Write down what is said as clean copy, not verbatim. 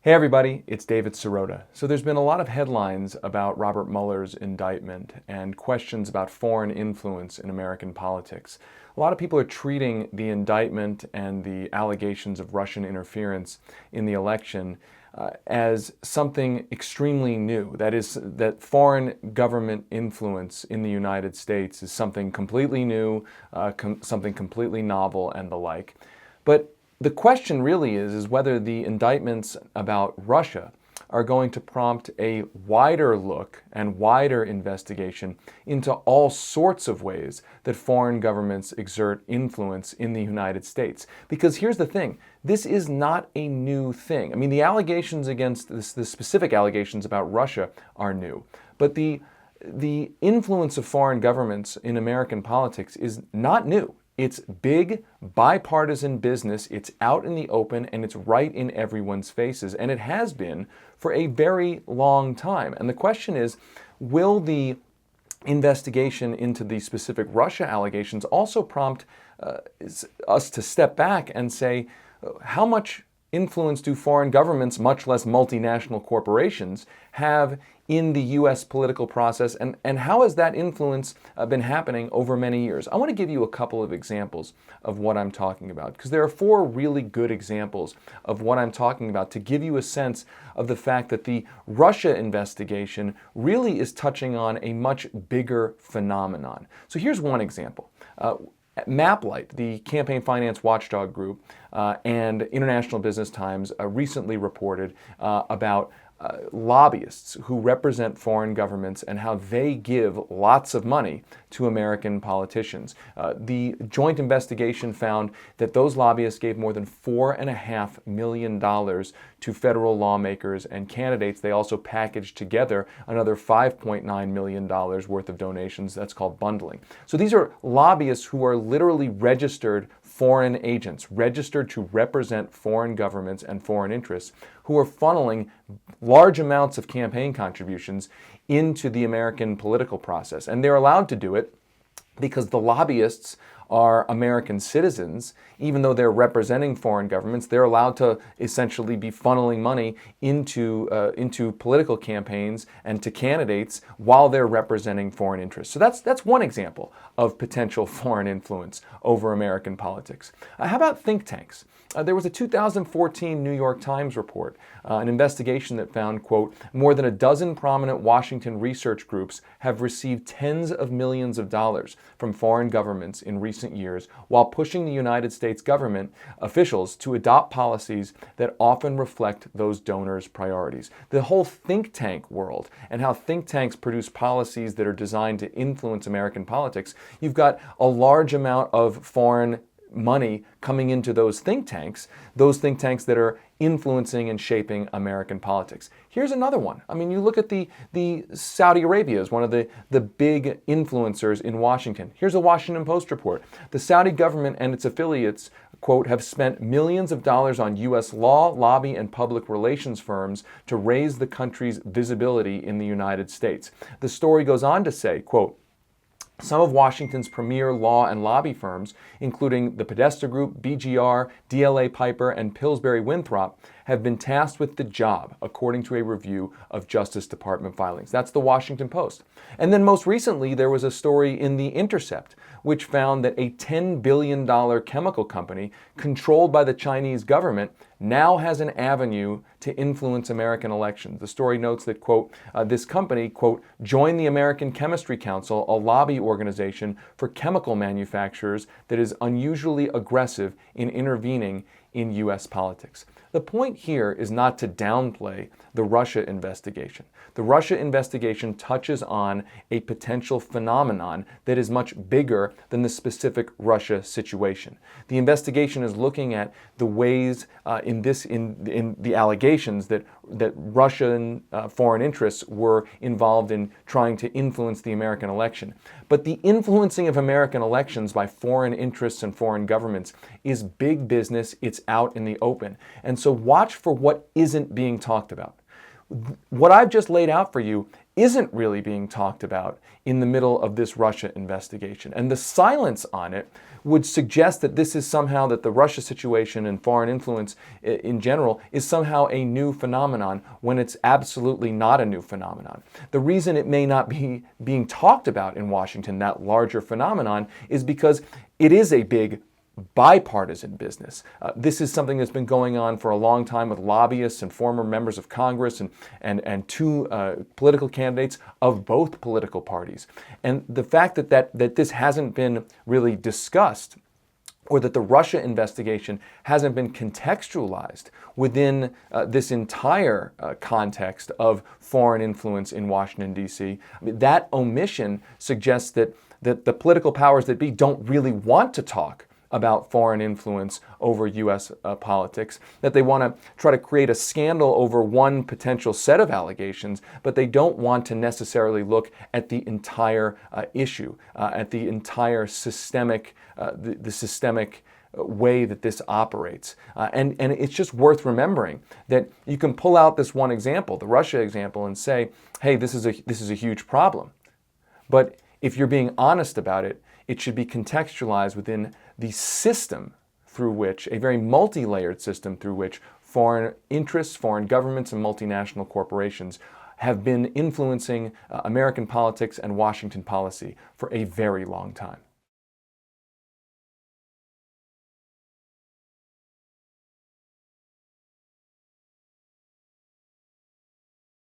Hey everybody, it's David Sirota. So there's been a lot of headlines about Robert Mueller's indictment and questions about foreign influence in American politics. A lot of people are treating the indictment and the allegations of Russian interference in the election as something extremely new. That is, that foreign government influence in the United States is something completely new, something completely novel and the like. But the question really is whether the indictments about Russia are going to prompt a wider look and wider investigation into all sorts of ways that foreign governments exert influence in the United States. Because here's the thing, this is not a new thing. I mean, the allegations against the specific allegations about Russia are new, but the influence of foreign governments in American politics is not new. It's big, bipartisan business, it's out in the open, and it's right in everyone's faces. And it has been for a very long time. And the question is, will the investigation into the specific Russia allegations also prompt us to step back and say, how much influence do foreign governments, much less multinational corporations, have in the U.S. political process, and how has that influence been happening over many years? I want to give you a couple of examples of what I'm talking about, because there are four really good examples of what I'm talking about to give you a sense of the fact that the Russia investigation really is touching on a much bigger phenomenon. So here's one example. MapLight, the campaign finance watchdog group, and International Business Times recently reported about lobbyists who represent foreign governments and how they give lots of money to American politicians. The joint investigation found that those lobbyists gave more than $4.5 million to federal lawmakers and candidates. They also packaged together another $5.9 million worth of donations. That's called bundling. So these are lobbyists who are literally registered foreign agents, registered to represent foreign governments and foreign interests, who are funneling large amounts of campaign contributions into the American political process. And they're allowed to do it because the lobbyists are American citizens. Even though they're representing foreign governments, they're allowed to essentially be funneling money into political campaigns and to candidates while they're representing foreign interests. So that's one example of potential foreign influence over American politics. How about think tanks? There was a 2014 New York Times report, an investigation that found, quote, more than a dozen prominent Washington research groups have received tens of millions of dollars from foreign governments in recent years while pushing the United States government officials to adopt policies that often reflect those donors' priorities. The whole think tank world and how think tanks produce policies that are designed to influence American politics, you've got a large amount of foreign money coming into those think tanks that are influencing and shaping American politics. Here's another one. I mean, you look at the Saudi Arabia as one of the big influencers in Washington. Here's a Washington Post report. The Saudi government and its affiliates, quote, have spent millions of dollars on U.S. law, lobby, and public relations firms to raise the country's visibility in the United States. The story goes on to say, quote, some of Washington's premier law and lobby firms, including the Podesta Group, BGR, DLA Piper, and Pillsbury Winthrop, have been tasked with the job, according to a review of Justice Department filings. That's the Washington Post. And then most recently, there was a story in The Intercept, which found that a $10 billion chemical company controlled by the Chinese government now has an avenue to influence American elections. The story notes that, quote, this company, quote, joined the American Chemistry Council, a lobby organization for chemical manufacturers that is unusually aggressive in intervening in U.S. politics. The point here is not to downplay the Russia investigation. The Russia investigation touches on a potential phenomenon that is much bigger than the specific Russia situation. The investigation is looking at the ways in the allegations that Russian foreign interests were involved in trying to influence the American election. But the influencing of American elections by foreign interests and foreign governments is big business. It's out in the open. And so watch for what isn't being talked about. What I've just laid out for you isn't really being talked about in the middle of this Russia investigation. And the silence on it would suggest that this is somehow, that the Russia situation and foreign influence in general is somehow a new phenomenon, when it's absolutely not a new phenomenon. The reason it may not be being talked about in Washington, that larger phenomenon, is because it is a big bipartisan business. This is something that's been going on for a long time with lobbyists and former members of Congress and two political candidates of both political parties. And the fact that this hasn't been really discussed, or that the Russia investigation hasn't been contextualized within this entire context of foreign influence in Washington, D.C., that omission suggests that the political powers that be don't really want to talk about foreign influence over U.S. Politics, that they want to try to create a scandal over one potential set of allegations, but they don't want to necessarily look at the entire issue, at the entire systemic, the systemic way that this operates. And it's just worth remembering that you can pull out this one example, the Russia example, and say, hey, this is a huge problem. But if you're being honest about it, it should be contextualized within the system through which, a very multi-layered system through which foreign interests, foreign governments, and multinational corporations have been influencing American politics and Washington policy for a very long time.